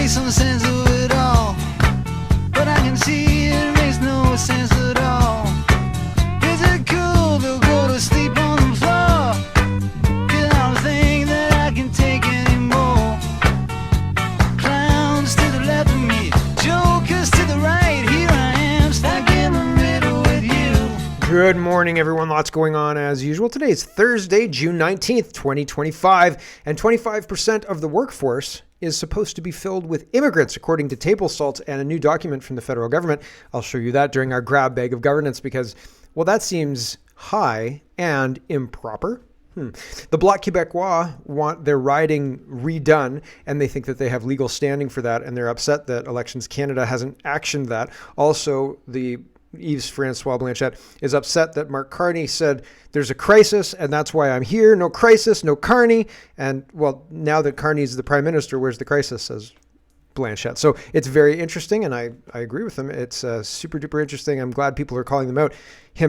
make some sense of it all, but I can see it makes no sense at all. Is it cool to go to sleep on the floor? 'Cause I don't think that I can take anymore. Clowns to the left of me, jokers to the right. Here I am, stuck in the middle with you. Good morning, everyone. Lots going on as usual. Today is Thursday, June 19th, 2025, and 25% of the workforce is supposed to be filled with immigrants, according to table salt and a new document from the federal government. I'll show you that during our grab bag of governance because, well, that seems high and improper. The Bloc Québécois want their riding redone, and they think that they have legal standing for that, and they're upset that Elections Canada hasn't actioned that. Also, the Yves Francois Blanchet is upset that Mark Carney said there's a crisis and that's why I'm here. No crisis, no Carney. And well, now that Carney's the prime minister, where's the crisis, says Blanchet. So it's very interesting, and I agree with him. It's super duper interesting. I'm glad people are calling him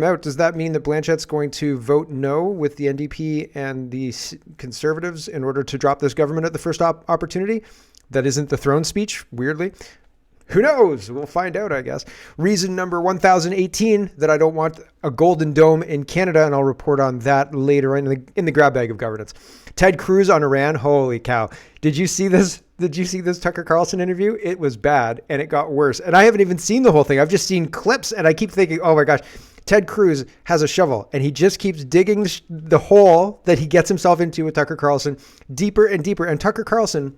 out. Does that mean that Blanchet's going to vote no with the NDP and the Conservatives in order to drop this government at the first opportunity? That isn't the throne speech, weirdly. Who knows? We'll find out, I guess. Reason number 1018 that I don't want a golden dome in Canada, and I'll report on that later in the grab bag of governance. Ted Cruz on Iran. Holy cow. Did you see this? Did you see this Tucker Carlson interview? It was bad, and it got worse. And I haven't even seen the whole thing. I've just seen clips, and I keep thinking, oh my gosh, Ted Cruz has a shovel, and he just keeps digging the hole that he gets himself into with Tucker Carlson deeper and deeper. And Tucker Carlson,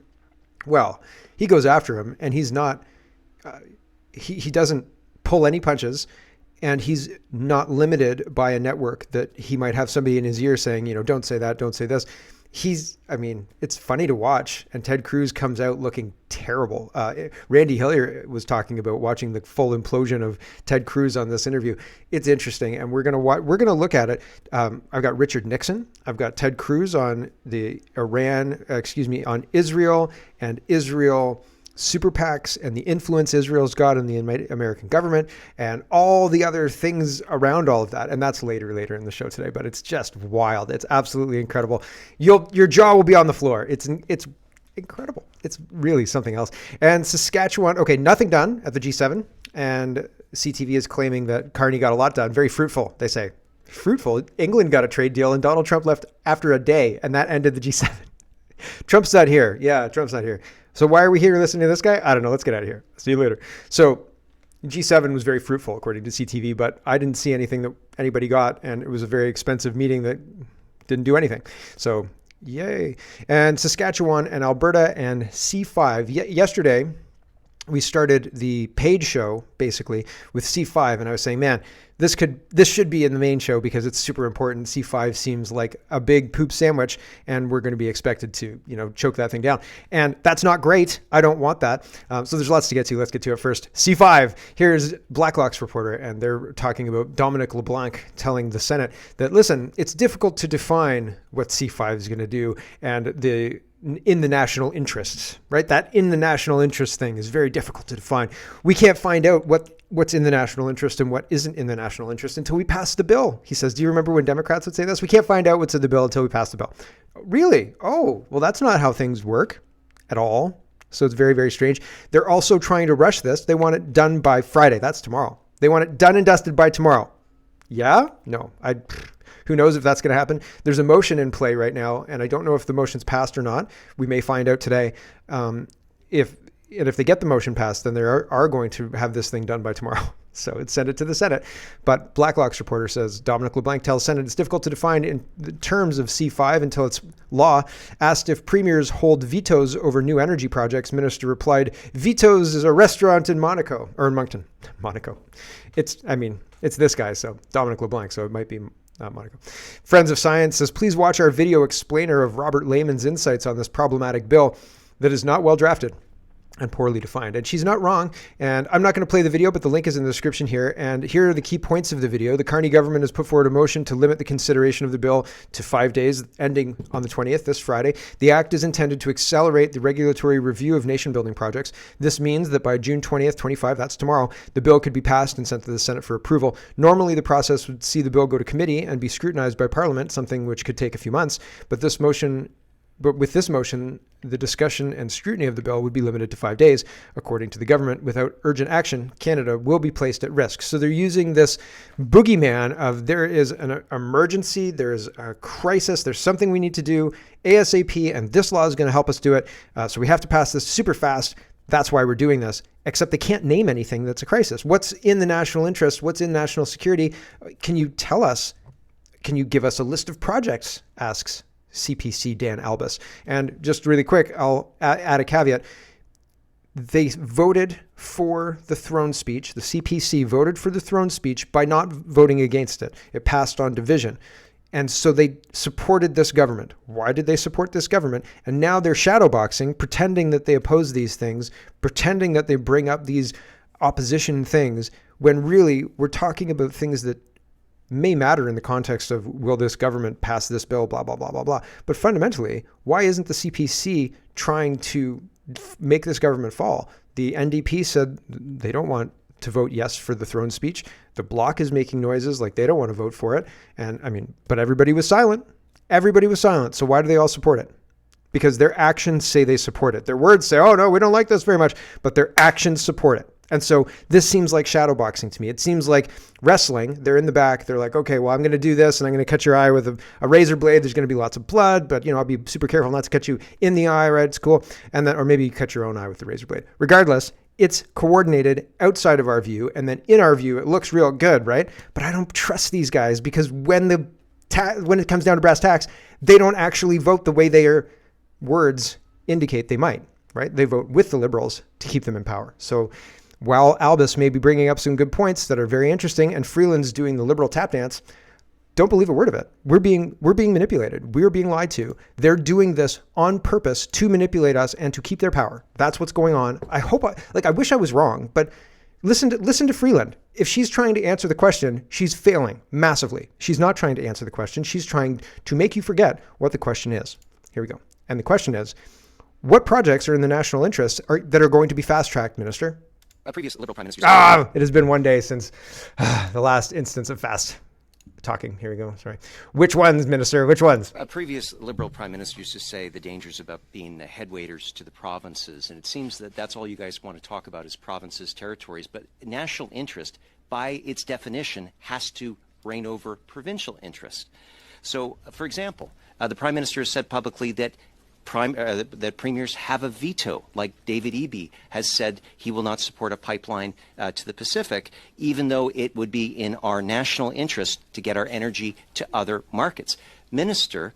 well, he goes after him, and he's not... He doesn't pull any punches, and he's not limited by a network that he might have somebody in his ear saying, don't say that, don't say this. It's funny to watch, and Ted Cruz comes out looking terrible. Randy Hillier was talking about watching the full implosion of Ted Cruz on this interview. It's interesting, and we're gonna look at it. I've got Richard Nixon. I've got Ted Cruz on on Israel and Israel super PACs and the influence Israel's got in the American government and all the other things around all of that. And that's later in the show today, but it's just wild. It's absolutely incredible. Your jaw will be on the floor. It's incredible. It's really something else. And Saskatchewan, okay, nothing done at the G7. And CTV is claiming that Carney got a lot done. Very fruitful, they say. Fruitful. England got a trade deal and Donald Trump left after a day, and that ended the G7. Trump's not here. Yeah, Trump's not here. So why are we here listening to this guy? I don't know. Let's get out of here. See you later. So G7 was very fruitful, according to CTV, but I didn't see anything that anybody got, and it was a very expensive meeting that didn't do anything. So yay. And Saskatchewan and Alberta and C-5. Yesterday, we started the paid show, basically, with C-5, and I was saying, man, this should be in the main show because it's super important. C-5 seems like a big poop sandwich, and we're going to be expected to, choke that thing down. And that's not great. I don't want that. So there's lots to get to. Let's get to it first. C-5, here's Blacklock's reporter, and they're talking about Dominic LeBlanc telling the Senate that, listen, it's difficult to define what C-5 is going to do, and in the national interests, right? That in the national interest thing is very difficult to define. We can't find out what's in the national interest and what isn't in the national interest until we pass the bill. He says, do you remember when Democrats would say this? We can't find out what's in the bill until we pass the bill. Really? Oh, well, that's not how things work at all. So it's very, very strange. They're also trying to rush this. They want it done by Friday. That's tomorrow. They want it done and dusted by tomorrow. Yeah? No, who knows if that's going to happen? There's a motion in play right now, and I don't know if the motion's passed or not. We may find out today. If they get the motion passed, then they are going to have this thing done by tomorrow. So it's sent it to the Senate. But Blacklock's reporter says, Dominic LeBlanc tells Senate it's difficult to define in the terms of C-5 until it's law. Asked if premiers hold vetoes over new energy projects, minister replied, vetoes is a restaurant in Monaco, or in Moncton. Monaco. It's this guy, so Dominic LeBlanc, so it might be Monaco. Friends of Science says, please watch our video explainer of Robert Layman's insights on this problematic bill that is not well drafted and poorly defined. And she's not wrong. And I'm not going to play the video, but the link is in the description here. And here are the key points of the video. The Carney government has put forward a motion to limit the consideration of the bill to 5 days, ending on the 20th, this Friday. The act is intended to accelerate the regulatory review of nation-building projects. This means that by June 20th, 25, that's tomorrow, the bill could be passed and sent to the Senate for approval. Normally, the process would see the bill go to committee and be scrutinized by Parliament, something which could take a few months. But this motion But with this motion, the discussion and scrutiny of the bill would be limited to 5 days. According to the government, without urgent action, Canada will be placed at risk. So they're using this boogeyman of there is an emergency, there's a crisis, there's something we need to do ASAP, and this law is going to help us do it. So we have to pass this super fast. That's why we're doing this. Except they can't name anything that's a crisis. What's in the national interest? What's in national security? Can you tell us? Can you give us a list of projects? Asks CPC Dan Albus. And just really quick, I'll add a caveat. They voted for the throne speech. The CPC voted for the throne speech by not voting against it. It passed on division. And so they supported this government. Why did they support this government? And now they're shadowboxing, pretending that they oppose these things, pretending that they bring up these opposition things, when really we're talking about things that may matter in the context of, will this government pass this bill, blah, blah, blah, blah, blah. But fundamentally, why isn't the CPC trying to make this government fall? The NDP said they don't want to vote yes for the throne speech. The Bloc is making noises like they don't want to vote for it. And I mean, but everybody was silent. Everybody was silent. So why do they all support it? Because their actions say they support it. Their words say, oh no, we don't like this very much, but their actions support it. And so this seems like shadowboxing to me. It seems like wrestling. They're in the back. They're like, okay, well, I'm going to do this and I'm going to cut your eye with a razor blade. There's going to be lots of blood, but I'll be super careful not to cut you in the eye, right? It's cool. And then, or maybe you cut your own eye with the razor blade. Regardless, it's coordinated outside of our view. And then in our view, it looks real good, right? But I don't trust these guys because when it comes down to brass tacks, they don't actually vote the way their words indicate they might, right? They vote with the Liberals to keep them in power. So while Albus may be bringing up some good points that are very interesting and Freeland's doing the Liberal tap dance, don't believe a word of it. We're being manipulated. We're being lied to. They're doing this on purpose to manipulate us and to keep their power. That's what's going on. I wish I was wrong, but listen to Freeland. If she's trying to answer the question, she's failing massively. She's not trying to answer the question. She's trying to make you forget what the question is. Here we go. And the question is, what projects are in the national interest that are going to be fast-tracked, Minister? A previous Liberal Prime Minister. It has been 1 day since the last instance of fast talking. Here we go. Sorry. Which ones, Minister? Which ones? A previous Liberal Prime Minister used to say the dangers about being the head waiters to the provinces. And it seems that that's all you guys want to talk about is provinces, territories. But national interest, by its definition, has to reign over provincial interest. So, for example, the Prime Minister has said publicly that that premiers have a veto, like David Eby has said he will not support a pipeline to the Pacific, even though it would be in our national interest to get our energy to other markets. Minister,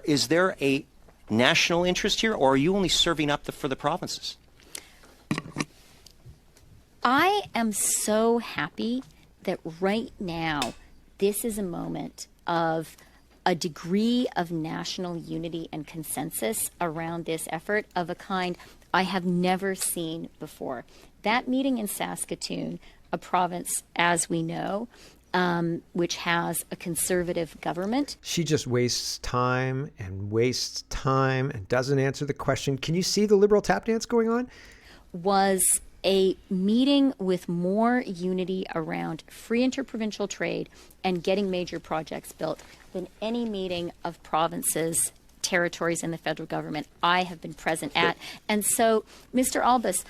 is there a national interest here, or are you only serving up for the provinces? I am so happy that right now this is a moment of a degree of national unity and consensus around this effort of a kind I have never seen before. That meeting in Saskatoon, a province, as we know, which has a conservative government. She just wastes time and doesn't answer the question. Can you see the Liberal tap dance going on? Was a meeting with more unity around free interprovincial trade and getting major projects built than any meeting of provinces, territories, and the federal government I have been present at. And so, Mr. Albus,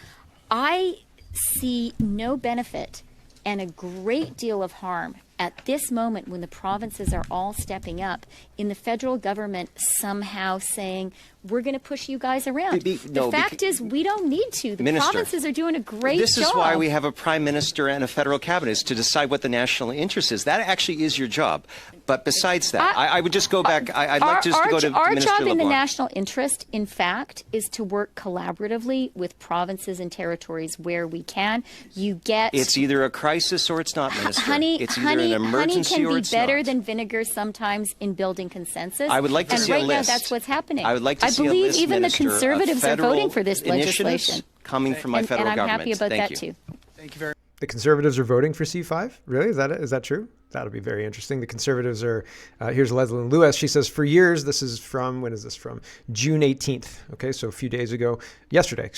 I see no benefit and a great deal of harm at this moment when the provinces are all stepping up in the federal government somehow saying, we're going to push you guys around. The fact is, we don't need to. The provinces are doing a great job. This is why we have a prime minister and a federal cabinet, is to decide what the national interest is. That actually is your job. But besides that, I would just go back. I'd like just to go to our Minister job in LeBlanc. the national interest, in fact, is to work collaboratively with provinces and territories where we can. It's either a crisis or it's not, Minister. It's either an emergency honey or it's can be better not. than vinegar sometimes in building consensus. I would like to see a list. And right now, that's what's happening. I would like to see a believe list, even Minister, the conservatives are voting for this initiatives legislation. Coming from my federal and I'm government. happy about Thank that you. too. Thank you very much. The Conservatives are voting for C-5? Really? Is that true? That'll be very interesting. The Conservatives are, here's Leslie Lewis. She says, for years, this is from, when is this from? June 18th. Okay, so a few days ago, yesterday.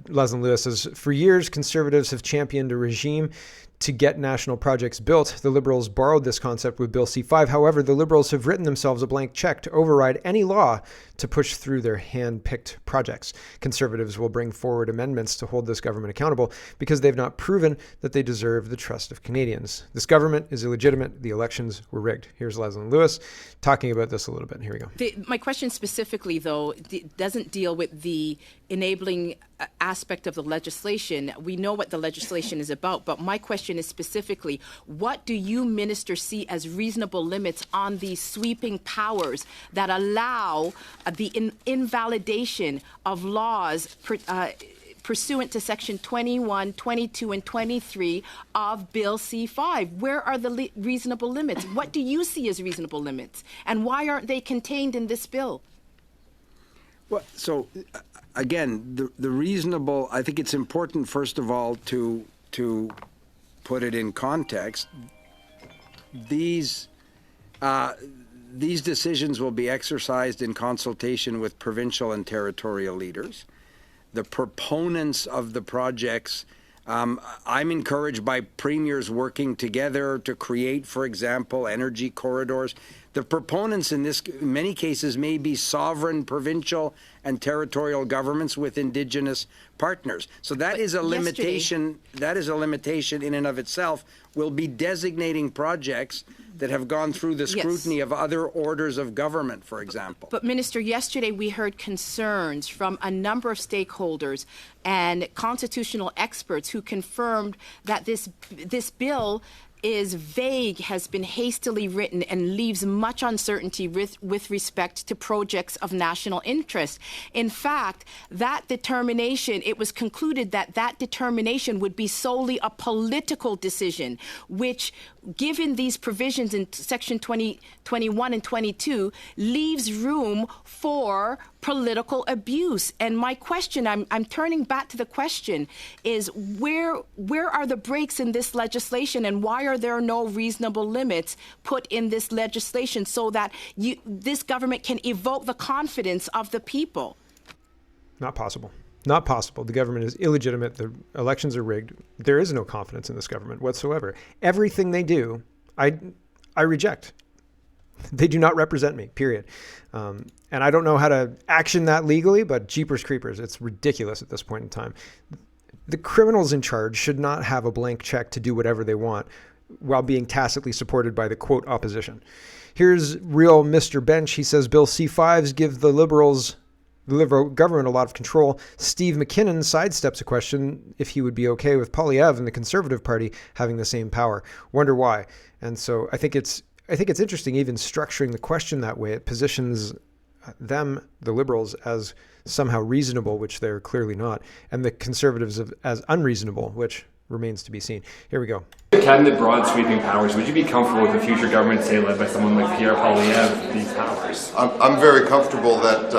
Leslie Lewis says, for years, Conservatives have championed a regime to get national projects built. The Liberals borrowed this concept with Bill C-5. However, the Liberals have written themselves a blank check to override any law to push through their hand-picked projects. Conservatives will bring forward amendments to hold this government accountable because they've not proven that they deserve the trust of Canadians. This government is illegitimate. The elections were rigged. Here's Leslie Lewis talking about this a little bit. Here we go. My question specifically, though, doesn't deal with the enabling aspect of the legislation. We know what the legislation is about, but my question is specifically, what do you, Minister, see as reasonable limits on these sweeping powers that allow the invalidation of laws pursuant to Section 21, 22, and 23 of Bill C-5? Where are the reasonable limits? What do you see as reasonable limits? And why aren't they contained in this bill? Well, so again, the reasonable, I think it's important, first of all, to put it in context. These decisions will be exercised in consultation with provincial and territorial leaders. The proponents of the projects, I'm encouraged by premiers working together to create, for example, energy corridors. The proponents in many cases may be sovereign provincial and territorial governments with Indigenous partners. So that is a limitation. That is a limitation in and of itself. We'll be designating projects that have gone through the scrutiny of other orders of government, for example. But Minister, yesterday we heard concerns from a number of stakeholders and constitutional experts who confirmed that this bill is vague, has been hastily written, and leaves much uncertainty with respect to projects of national interest. In fact, that determination, it was concluded that that determination would be solely a political decision, which, given these provisions in Section 21 and 22, leaves room for political abuse. And my question, I'm turning back to the question, is where are the breaks in this legislation, and why are there no reasonable limits put in this legislation so that this government can evoke the confidence of the people? Not possible. Not possible. The government is illegitimate. The elections are rigged. There is no confidence in this government whatsoever. Everything they do, I reject. They do not represent me, period. And I don't know how to action that legally, but jeepers creepers, it's ridiculous at this point in time. The criminals in charge should not have a blank check to do whatever they want while being tacitly supported by the, quote, opposition. Here's real Mr. Bench. He says Bill C-5s give the Liberal government a lot of control. Steve McKinnon sidesteps a question if he would be okay with Polyev and the Conservative Party having the same power. Wonder why. And so I think it's interesting even structuring the question that way. It positions them, the Liberals, as somehow reasonable, which they're clearly not, and the Conservatives as unreasonable, which remains to be seen. Here we go. Cabinet broad sweeping powers. Would you be comfortable with a future government, say, led by someone like Pierre Poilievre, these powers? I'm very comfortable that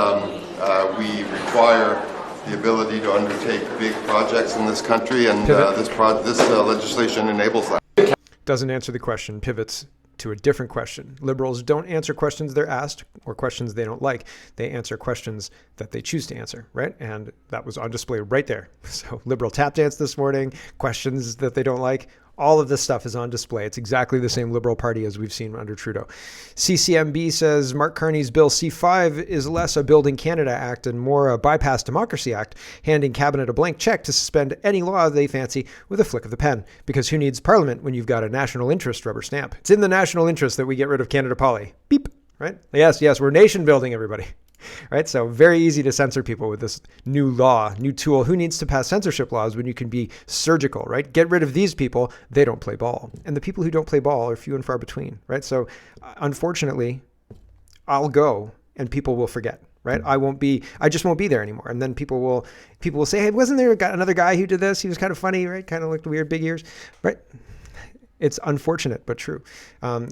we require the ability to undertake big projects in this country, and this legislation enables that. Doesn't answer the question, pivots to a different question. Liberals don't answer questions they're asked or questions they don't like. They answer questions that they choose to answer, right? And that was on display right there. So Liberal tap dance this morning, questions that they don't like. All of this stuff is on display. It's exactly the same Liberal Party as we've seen under Trudeau. CCMB says Mark Carney's Bill C-5 is less a Building Canada Act and more a Bypass Democracy Act, handing Cabinet a blank check to suspend any law they fancy with a flick of the pen. Because who needs Parliament when you've got a national interest rubber stamp? It's in the national interest that we get rid of Canada Poly. Beep, right? Yes, we're nation building, everybody. Right? So very easy to censor people with this new law, new tool. Who needs to pass censorship laws when you can be surgical, right? Get rid of these people. They don't play ball. And the people who don't play ball are few and far between, right? So unfortunately, I'll go and people will forget, right? I just won't be there anymore. And then people will say, hey, wasn't there another guy who did this? He was kind of funny, right? Kind of looked weird, big ears, right? It's unfortunate, but true.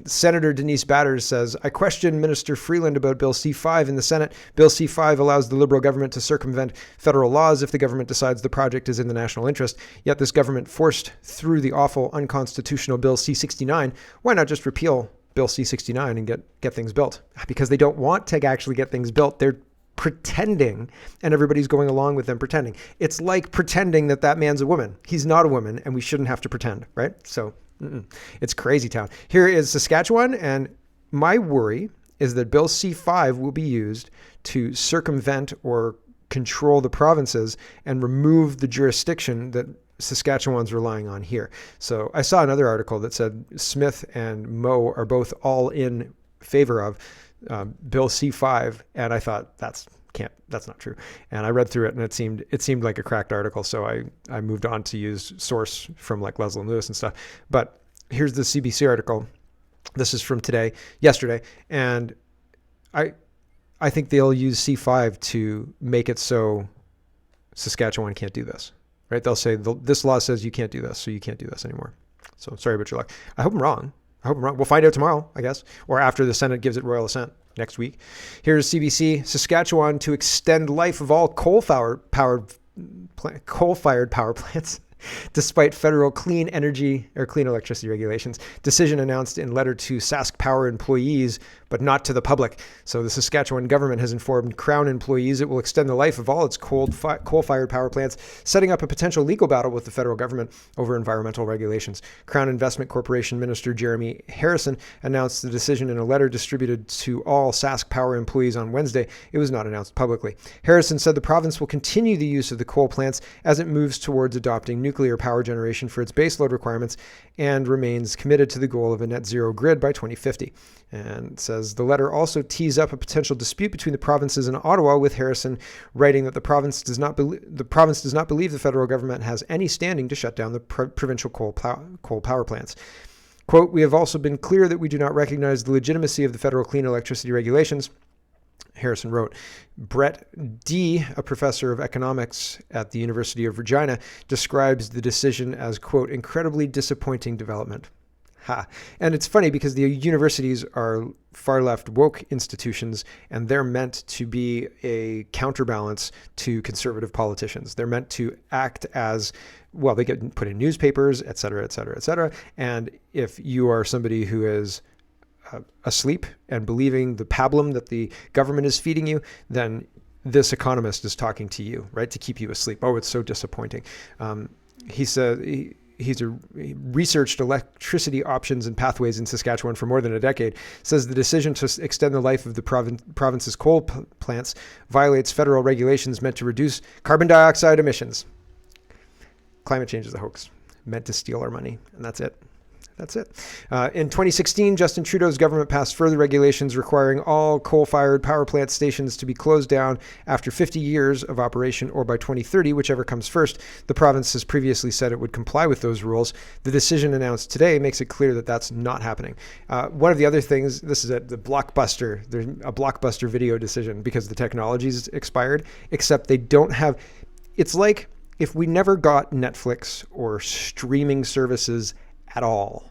Senator Denise Batters says, I questioned Minister Freeland about Bill C-5 in the Senate. Bill C-5 allows the Liberal government to circumvent federal laws if the government decides the project is in the national interest. Yet this government forced through the awful unconstitutional Bill C-69. Why not just repeal Bill C-69 and get things built? Because they don't want to actually get things built. They're pretending, and everybody's going along with them pretending. It's like pretending that man's a woman. He's not a woman, and we shouldn't have to pretend, right? So it's crazy town. Here is Saskatchewan, and my worry is that Bill C-5 will be used to circumvent or control the provinces and remove the jurisdiction that Saskatchewan's relying on here. So I saw another article that said Smith and Moe are both all in favor of Bill C-5, and I thought that's not true. And I read through it, and it seemed like a cracked article. So I moved on to use source from like Leslie Lewis and stuff. But here's the CBC article. This is from yesterday, and I think they'll use C-5 to make it so Saskatchewan can't do this. Right? They'll say this law says you can't do this, so you can't do this anymore. So sorry about your luck. I hope I'm wrong. We'll find out tomorrow, I guess, or after the Senate gives it royal assent next week. Here's CBC. Saskatchewan to extend life of all coal-fired power plants. Despite federal clean electricity regulations. Decision announced in letter to Sask Power employees, but not to the public. So the Saskatchewan government has informed Crown employees it will extend the life of all its coal-fired power plants, setting up a potential legal battle with the federal government over environmental regulations. Crown Investment Corporation Minister Jeremy Harrison announced the decision in a letter distributed to all Sask Power employees on Wednesday. It was not announced publicly. Harrison said the province will continue the use of the coal plants as it moves towards adopting nuclear power generation for its baseload requirements and remains committed to the goal of a net zero grid by 2050. And says the letter also tees up a potential dispute between the provinces and Ottawa, with Harrison writing that the province does not believe the federal government has any standing to shut down the provincial coal power plants. Quote, we have also been clear that we do not recognize the legitimacy of the federal clean electricity regulations, Harrison wrote. Brett D., a professor of economics at the University of Regina, describes the decision as, quote, incredibly disappointing development. And it's funny because the universities are far left woke institutions, and they're meant to be a counterbalance to conservative politicians. They're meant to act as, well, they get put in newspapers, et cetera, et cetera, et cetera. And if you are somebody who is asleep and believing the pablum that the government is feeding you, then this economist is talking to you, right, to keep you asleep. Oh, it's so disappointing. He said he's researched electricity options and pathways in Saskatchewan for more than a decade, says the decision to extend the life of the province's coal plants violates federal regulations meant to reduce carbon dioxide emissions. Climate change is a hoax, meant to steal our money, and that's it. That's it. In 2016, Justin Trudeau's government passed further regulations requiring all coal-fired power plant stations to be closed down after 50 years of operation or by 2030, whichever comes first. The province has previously said it would comply with those rules. The decision announced today makes it clear that that's not happening. One of the other things, this is the Blockbuster. There's a Blockbuster video decision because the technology's expired, except they don't have... It's like if we never got Netflix or streaming services at all,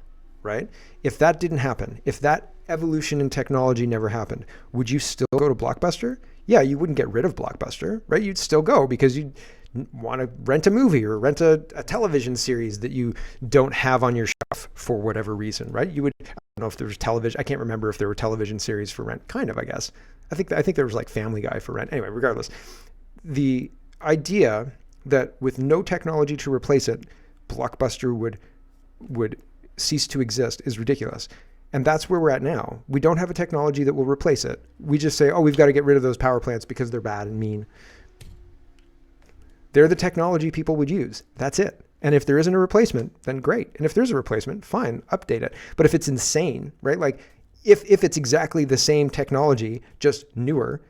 right? If that didn't happen, if that evolution in technology never happened, would you still go to Blockbuster? Yeah, you wouldn't get rid of Blockbuster, right? You'd still go because you'd want to rent a movie or rent a television series that you don't have on your shelf for whatever reason, right? You would, I don't know if there was television, I can't remember if there were television series for rent, kind of, I guess. I think there was like Family Guy for rent. Anyway, regardless, the idea that with no technology to replace it, Blockbuster would cease to exist is ridiculous. And that's where we're at now. We don't have a technology that will replace it. We just say, oh, we've got to get rid of those power plants because they're bad and mean. They're the technology people would use. That's it. And if there isn't a replacement, then great. And if there's a replacement, fine, update it. But if it's insane, right? Like if it's exactly the same technology, just newer,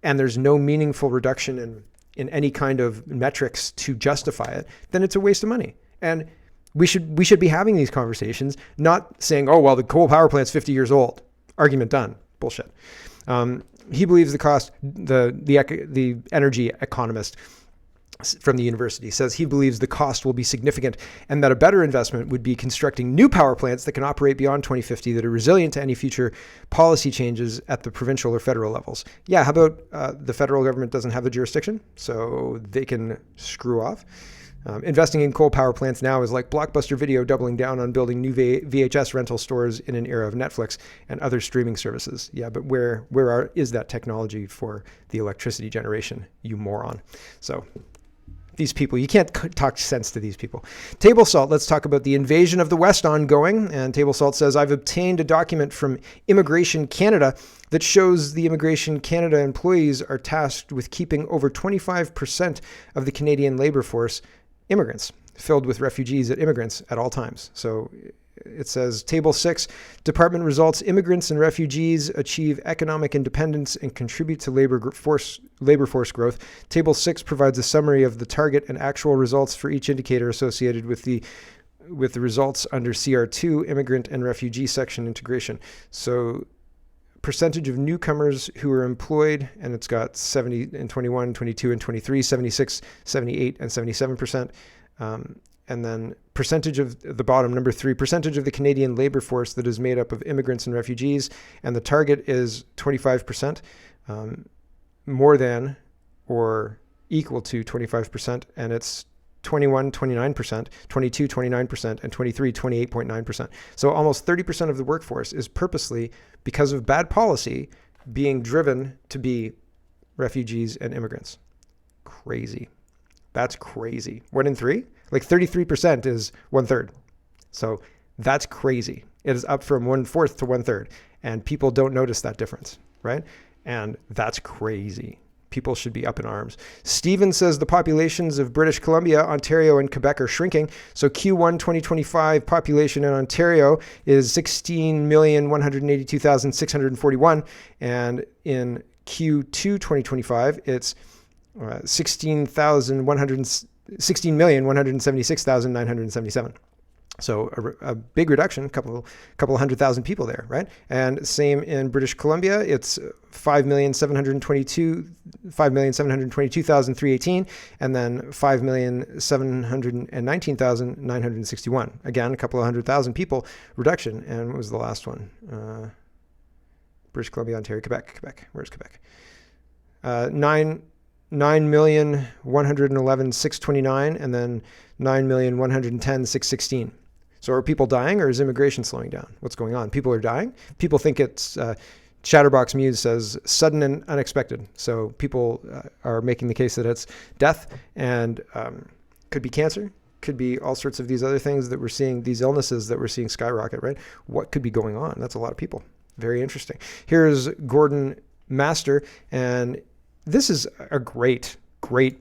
and there's no meaningful reduction in any kind of metrics to justify it, then it's a waste of money. And we should be having these conversations, not saying, oh, well, the coal power plant's 50 years old. Argument done. Bullshit. He believes the energy economist from the university, says he believes the cost will be significant and that a better investment would be constructing new power plants that can operate beyond 2050 that are resilient to any future policy changes at the provincial or federal levels. Yeah, how about the federal government doesn't have the jurisdiction, so they can screw off? Investing in coal power plants now is like Blockbuster Video doubling down on building new VHS rental stores in an era of Netflix and other streaming services. Yeah, but where is that technology for the electricity generation, you moron? So these people, you can't talk sense to these people. Table Salt, let's talk about the invasion of the West ongoing. And Table Salt says, I've obtained a document from Immigration Canada that shows the Immigration Canada employees are tasked with keeping over 25% of the Canadian labor force immigrants, filled with refugees and immigrants at all times. So it says, Table 6, Department results immigrants and refugees achieve economic independence and contribute to labor force growth. Table 6 provides a summary of the target and actual results for each indicator associated with the results under CR2, immigrant and refugee section integration. So percentage of newcomers who are employed, and it's got 70 and 21, 22 and 23, 76, 78 and 77%. And then percentage of the bottom, number 3, percentage of the Canadian labor force that is made up of immigrants and refugees. And the target is 25%, more than or equal to 25%. And it's 21, 29%, 22, 29%, and 23, 28.9%. So almost 30% of the workforce is purposely, because of bad policy, being driven to be refugees and immigrants. Crazy. That's crazy. 1 in 3? Like 33% is 1/3. So that's crazy. It is up from 1/4 to 1/3. And people don't notice that difference, right? And that's crazy. People should be up in arms. Stephen says the populations of British Columbia, Ontario, and Quebec are shrinking. So Q1 2025 population in Ontario is 16,182,641. And in Q2 2025, it's 16,176,977. So a big reduction, a couple 100,000 people there, right? And same in British Columbia, it's 5,722,318, and then 5,719,961. Again, a couple of 100,000 people reduction. And what was the last one? British Columbia, Ontario, Quebec. Where's Quebec? 9,111,629, and then 9,110,616. So are people dying, or is immigration slowing down? What's going on? People are dying. People think it's, Chatterbox Muse says, sudden and unexpected. So people are making the case that it's death, and could be cancer, could be all sorts of these other things that we're seeing, these illnesses that we're seeing skyrocket, right? What could be going on? That's a lot of people. Very interesting. Here's Gordon Master, and this is a great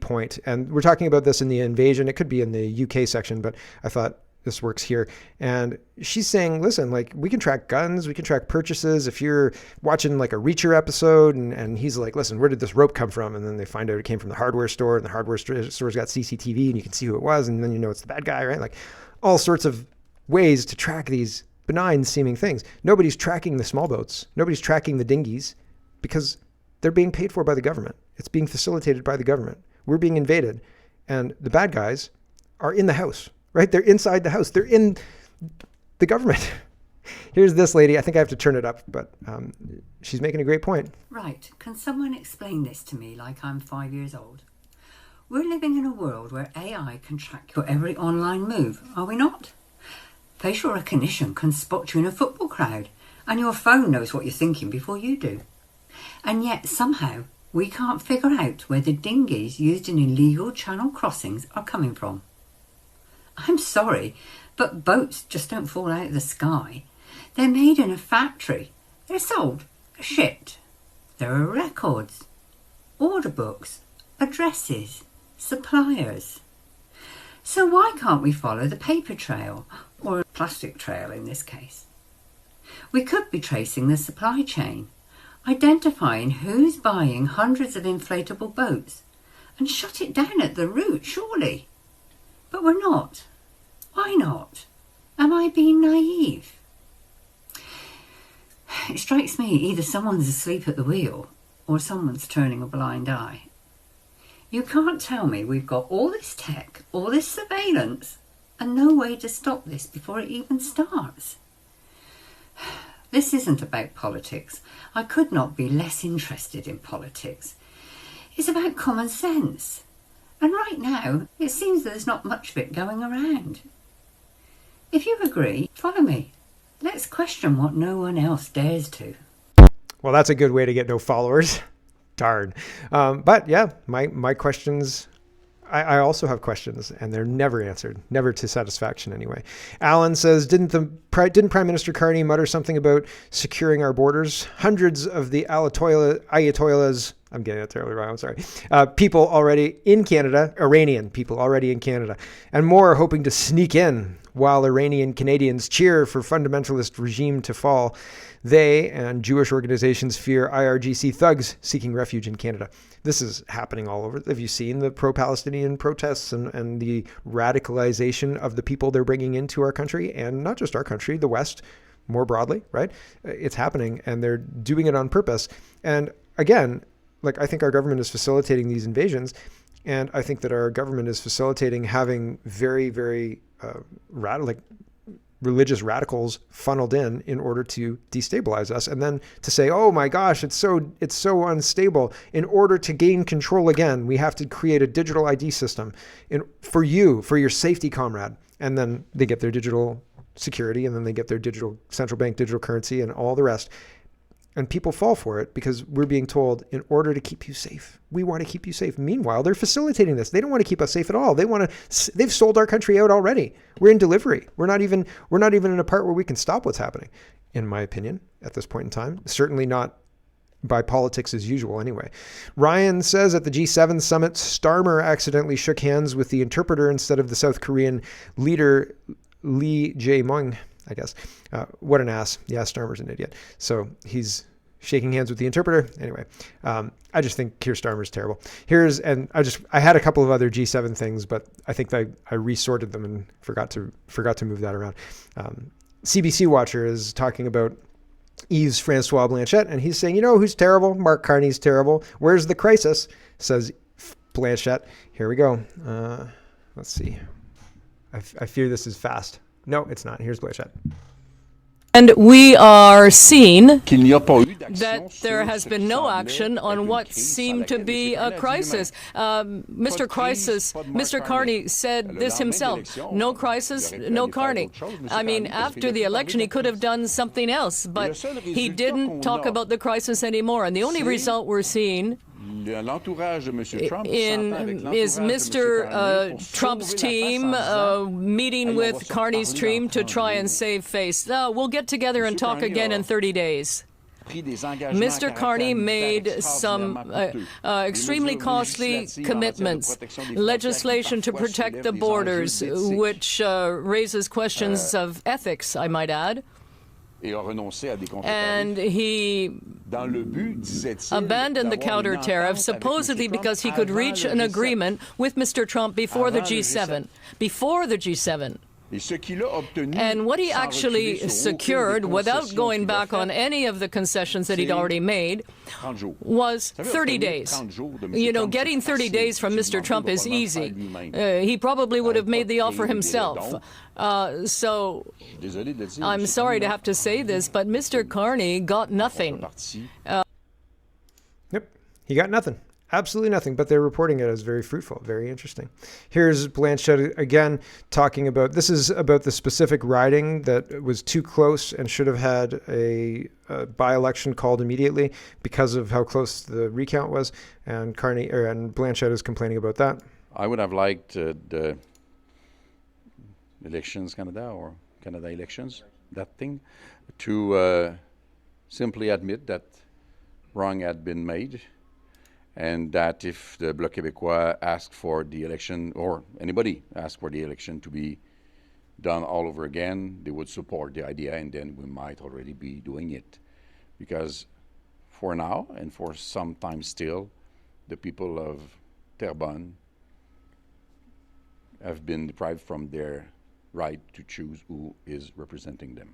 point. And we're talking about this in the invasion. It could be in the UK section, but I thought this works here. And she's saying, listen, like, we can track guns, we can track purchases. If you're watching like a Reacher episode and he's like, listen, where did this rope come from? And then they find out it came from the hardware store, and the hardware store's got CCTV and you can see who it was. And then you know it's the bad guy, right? Like all sorts of ways to track these benign seeming things. Nobody's tracking the small boats. Nobody's tracking the dinghies because they're being paid for by the government. It's being facilitated by the government. We're being invaded, and the bad guys are in the house, right? They're inside the house. They're in the government. Here's this lady. I think I have to turn it up, but she's making a great point. Right. Can someone explain this to me like I'm 5 years old? We're living in a world where AI can track your every online move, are we not? Facial recognition can spot you in a football crowd, and your phone knows what you're thinking before you do. And yet somehow we can't figure out where the dinghies used in illegal channel crossings are coming from. I'm sorry, but boats just don't fall out of the sky. They're made in a factory. They're sold, shipped. There are records, order books, addresses, suppliers. So why can't we follow the paper trail, or a plastic trail in this case? We could be tracing the supply chain, identifying who's buying hundreds of inflatable boats, and shut it down at the root, surely. But we're not. Why not? Am I being naive? It strikes me either someone's asleep at the wheel or someone's turning a blind eye. You can't tell me we've got all this tech, all this surveillance, and no way to stop this before it even starts. This isn't about politics. I could not be less interested in politics. It's about common sense. And right now, it seems there's not much of it going around. If you agree, follow me. Let's question what no one else dares to. Well, that's a good way to get no followers. Darn. But yeah, my questions, I also have questions, and they're never answered, never to satisfaction anyway. Alan says, didn't Prime Minister Carney mutter something about securing our borders? Hundreds of the Ayatollahs, I'm getting that terribly wrong, I'm sorry, people already in Canada, Iranian people already in Canada, and more are hoping to sneak in while Iranian Canadians cheer for fundamentalist regime to fall. They and Jewish organizations fear IRGC thugs seeking refuge in Canada. This is happening all over. Have you seen the pro-Palestinian protests and the radicalization of the people they're bringing into our country? And not just our country, the West more broadly, right? It's happening, and they're doing it on purpose. And again, like, I think our government is facilitating these invasions, and I think that our government is facilitating having very, very religious radicals funneled in order to destabilize us, and then to say, oh my gosh, it's so unstable. In order to gain control again, we have to create a digital ID system for your safety, comrade. And then they get their digital security, and then they get their digital central bank digital currency and all the rest. And people fall for it because we're being told, in order to keep you safe, we want to keep you safe. Meanwhile, they're facilitating this. They don't want to keep us safe at all. They've sold our country out already. We're in delivery. We're not even in a part where we can stop what's happening, in my opinion, at this point in time. Certainly not by politics as usual anyway. Ryan says at the G7 summit, Starmer accidentally shook hands with the interpreter instead of the South Korean leader Lee Jae-myung, I guess. What an ass. Yeah, Starmer's an idiot. So he's shaking hands with the interpreter. Anyway, I just think Keir Starmer's terrible. I had a couple of other G7 things, but I think I resorted them and forgot to move that around. CBC Watcher is talking about Yves Francois Blanchet, and he's saying, you know who's terrible? Mark Carney's terrible. Where's the crisis? Says Blanchet. Here we go. Let's see. I fear this is fast. No, it's not. Here's Blanchet. And we are seeing that there has been no action on what seemed to be a crisis. Mr. Carney said this himself. No crisis, no Carney. I mean, after the election, he could have done something else, but he didn't talk about the crisis anymore. And the only result we're seeing is Mr. Trump's team meeting with Carney's team to try and save face. We'll get together and talk again in 30 days. Mr. Carney made some extremely costly commitments. Legislation to protect the borders, which raises questions of ethics, I might add. And he abandoned the counter tariff supposedly because he could reach an agreement with Mr. Trump before the G7. And what he actually secured, without going back on any of the concessions that he'd already made, was 30 days. You know, getting 30 days from Mr. Trump is easy. He probably would have made the offer himself. So I'm sorry to have to say this, but Mr. Carney got nothing. Yep, he got nothing. Absolutely nothing, but they're reporting it as very fruitful, very interesting. Here's Blanchet again talking about, this is about the specific riding that was too close and should have had a by-election called immediately because of how close the recount was, and Blanchet is complaining about that. I would have liked the elections Canada or Canada elections, that thing, to simply admit that wrong had been made, and that if the Bloc Québécois asked for the election, or anybody asked for the election to be done all over again, they would support the idea, and then we might already be doing it. Because for now, and for some time still, the people of Terrebonne have been deprived from their right to choose who is representing them.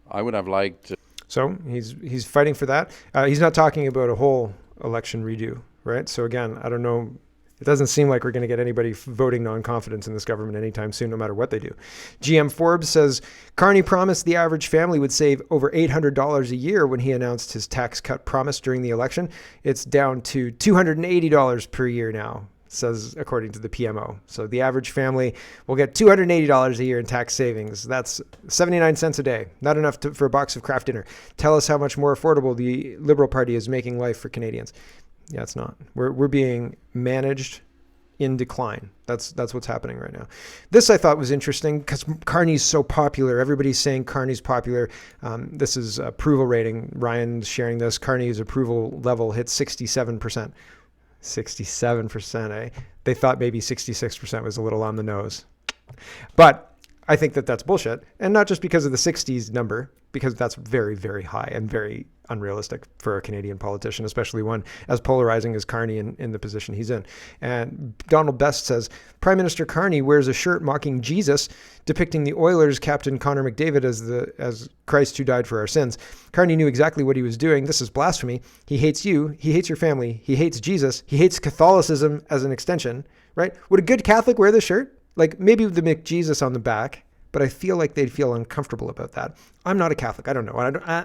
I would have liked... So he's fighting for that. He's not talking about a whole election redo, right? So again, I don't know It doesn't seem like we're going to get anybody voting non-confidence in this government anytime soon, no matter what they do. GM Forbes says, Carney promised the average family would save over $800 a year when he announced his tax cut promise during the election. It's down to $280 per year now, says according to the PMO. So the average family will get $280 a year in tax savings. That's 79 cents a day. Not enough for a box of Kraft dinner. Tell us how much more affordable the Liberal Party is making life for Canadians. Yeah, it's not. We're being managed in decline. That's what's happening right now. This I thought was interesting because Carney's so popular. Everybody's saying Carney's popular. This is approval rating. Ryan's sharing this. Carney's approval level hit 67%. 67%, eh? They thought maybe 66% was a little on the nose. But I think that that's bullshit. And not just because of the 60s number, because that's very, very high and very unrealistic for a Canadian politician, especially one as polarizing as Carney in the position he's in. And Donald Best says, Prime Minister Carney wears a shirt mocking Jesus, depicting the Oilers captain Connor McDavid as Christ who died for our sins. Carney knew exactly what he was doing. This is blasphemy. He hates you. He hates your family. He hates Jesus. He hates Catholicism as an extension, right? Would a good Catholic wear this shirt? Like maybe with the McJesus on the back, but I feel like they'd feel uncomfortable about that. I'm not a Catholic. I don't know.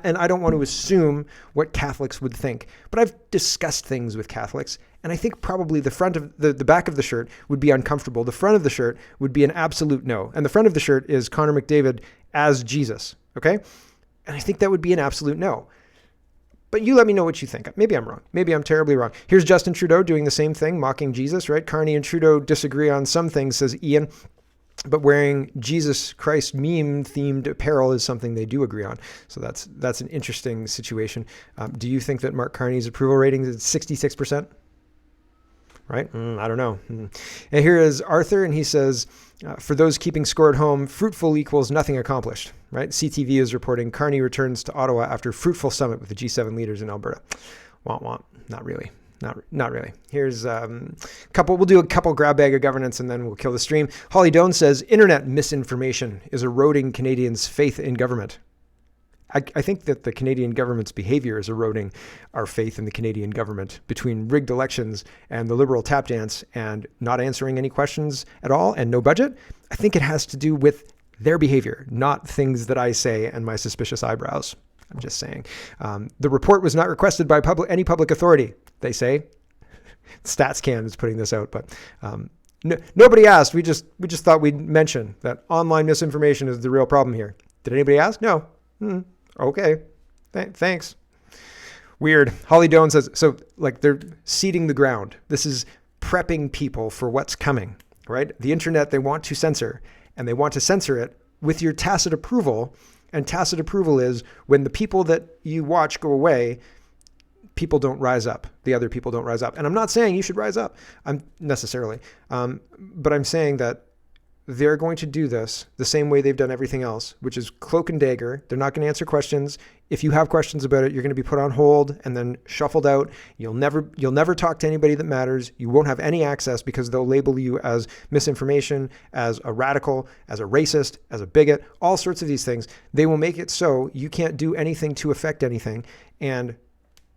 And I don't want to assume what Catholics would think. But I've discussed things with Catholics, and I think probably the front of the back of the shirt would be uncomfortable. The front of the shirt would be an absolute no. And the front of the shirt is Connor McDavid as Jesus, okay? And I think that would be an absolute no. But you let me know what you think. Maybe I'm wrong. Maybe I'm terribly wrong. Here's Justin Trudeau doing the same thing, mocking Jesus, right? Carney and Trudeau disagree on some things, says Ian. But wearing Jesus Christ meme-themed apparel is something they do agree on. So that's an interesting situation. Do you think that Mark Carney's approval rating is 66%? Right? I don't know. And here is Arthur, and he says, for those keeping score at home, fruitful equals nothing accomplished. Right? CTV is reporting Carney returns to Ottawa after fruitful summit with the G7 leaders in Alberta. Womp womp. Not really. Not really. Here's we'll do a couple grab bag of governance and then we'll kill the stream. Holly Doan says, internet misinformation is eroding Canadians' faith in government. I think that the Canadian government's behavior is eroding our faith in the Canadian government between rigged elections and the Liberal tap dance and not answering any questions at all and no budget. I think it has to do with their behavior, not things that I say and my suspicious eyebrows. I'm just saying. The report was not requested by any public authority, they say. StatsCan is putting this out, but nobody asked. We just thought we'd mention that online misinformation is the real problem here. Did anybody ask? No. Okay. Thanks. Weird. Holly Doan says, so like they're seeding the ground. This is prepping people for what's coming, right? The internet they want to censor, and they want to censor it with your tacit approval. And tacit approval is when the people that you watch go away, people don't rise up. The other people don't rise up. And I'm not saying you should rise up necessarily. But I'm saying that they're going to do this the same way they've done everything else, which is cloak and dagger. They're not going to answer questions. If you have questions about it, you're going to be put on hold and then shuffled out. You'll never talk to anybody that matters. You won't have any access because they'll label you as misinformation, as a radical, as a racist, as a bigot, all sorts of these things. They will make it so you can't do anything to affect anything. And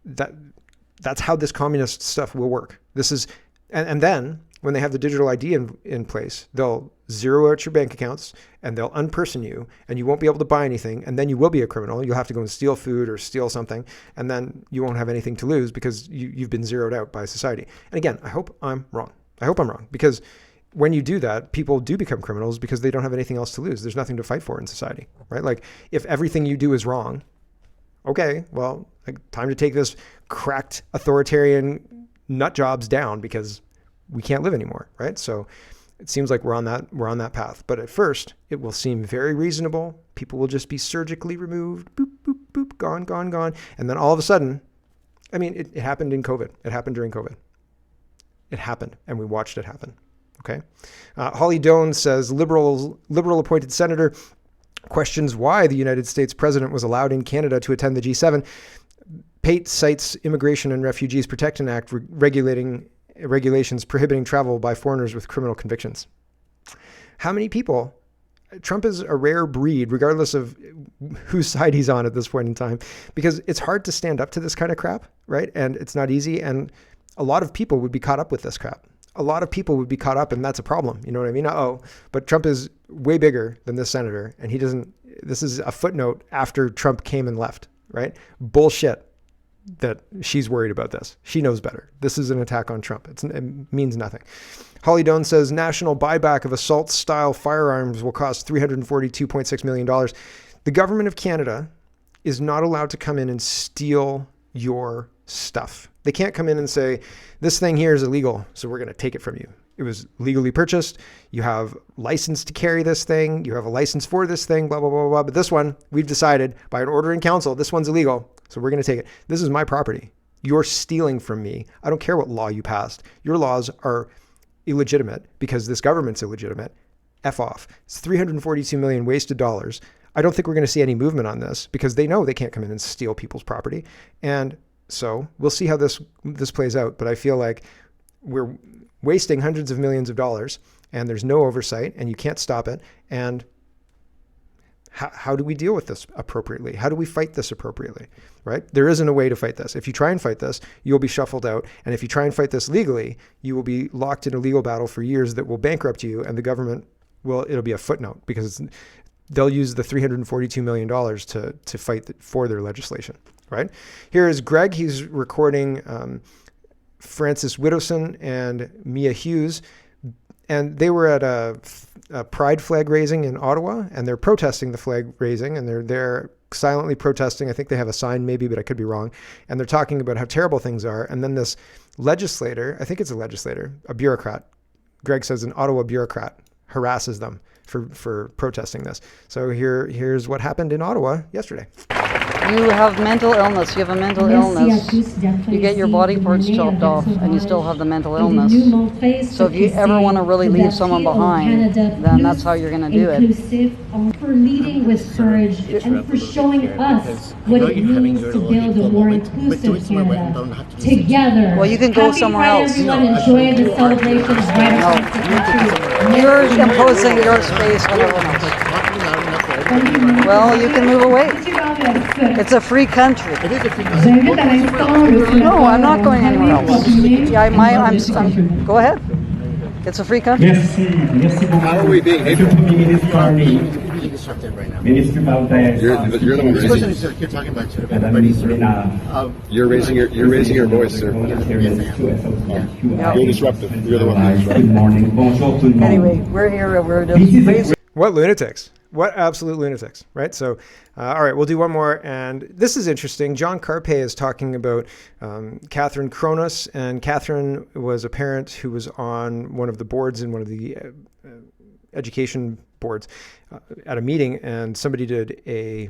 that's how this communist stuff will work. This is, and then when they have the digital ID in place, they'll zero out your bank accounts and they'll unperson you and you won't be able to buy anything. And then you will be a criminal. You'll have to go and steal food or steal something. And then you won't have anything to lose because you've been zeroed out by society. And again, I hope I'm wrong. Because when you do that, people do become criminals because they don't have anything else to lose. There's nothing to fight for in society, right? Like if everything you do is wrong, okay, well, like, time to take this cracked authoritarian nut jobs down because we can't live anymore, right? So it seems like we're on that path. But at first, it will seem very reasonable. People will just be surgically removed, boop, boop, boop, gone, gone, gone. And then all of a sudden, I mean, it happened in COVID. It happened during COVID. It happened, and we watched it happen, okay? Holly Doan says, Liberal appointed senator questions why the United States president was allowed in Canada to attend the G7. Pate cites Immigration and Refugees Protection Act regulations prohibiting travel by foreigners with criminal convictions. How many people? Trump is a rare breed, regardless of whose side he's on at this point in time, because it's hard to stand up to this kind of crap, right? And it's not easy. And a lot of people would be caught up with this crap. a lot of people would be caught up, and that's a problem. You know what I mean? But Trump is way bigger than this senator, and this is a footnote after Trump came and left, right? Bullshit that she's worried about this. She knows better. This is an attack on Trump. It means nothing. Holly Doan says national buyback of assault-style firearms will cost $342.6 million. The government of Canada is not allowed to come in and steal your stuff. They can't come in and say, this thing here is illegal, so we're going to take it from you. It was legally purchased. You have license to carry this thing. You have a license for this thing, blah, blah, blah, blah. But this one, we've decided by an order in council, this one's illegal, so we're going to take it. This is my property. You're stealing from me. I don't care what law you passed. Your laws are illegitimate because this government's illegitimate. F off. It's $342 million wasted dollars. I don't think we're going to see any movement on this because they know they can't come in and steal people's property. And so we'll see how this plays out. But I feel like we're wasting hundreds of millions of dollars and there's no oversight and you can't stop it. And how do we deal with this appropriately? How do we fight this appropriately, right? There isn't a way to fight this. If you try and fight this, you'll be shuffled out. And if you try and fight this legally, you will be locked in a legal battle for years that will bankrupt you. And the government it'll be a footnote because they'll use the $342 million to fight for their legislation, right? Here is Greg. He's recording Francis Widdowson and Mia Hughes. And they were at a pride flag raising in Ottawa, and they're protesting the flag raising, and they're there silently protesting. I think they have a sign maybe, but I could be wrong. And they're talking about how terrible things are. And then this legislator, I think it's a legislator, a bureaucrat, Greg says an Ottawa bureaucrat, harasses them for protesting this. So here's what happened in Ottawa yesterday. You have mental illness. You have a mental illness. You get your body parts chopped off, and you still have the mental illness. So if you ever want to really leave someone behind, then that's how you're going to do it. For leading with courage and for showing us what it means to build a more inclusive Canada together. Well, you can go somewhere else. Everyone enjoy the celebrations right across the country. You're imposing your space on everyone else. Well, you can move away. It's a free country. No, I'm not going anywhere else. Yeah, go ahead. It's a free country. How are we being hateful? Minister Valdez. You're the one raising. You're talking about everybody. You're raising your voice, sir. You're disruptive. You're the one. Good morning. Anyway, we're here. We're raising. What lunatics. What absolute lunatics, right? So, all right, we'll do one more. And this is interesting. John Carpe is talking about Catherine Kronos. And Catherine was a parent who was on one of the boards in one of the education boards at a meeting. And somebody did a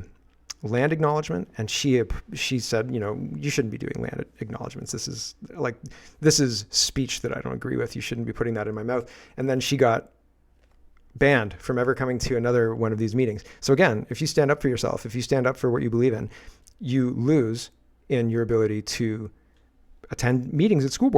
land acknowledgement. And she said, you shouldn't be doing land acknowledgements. This is speech that I don't agree with. You shouldn't be putting that in my mouth. And then she got banned from ever coming to another one of these meetings. So again, if you stand up for yourself, if you stand up for what you believe in, you lose in your ability to attend meetings at school board.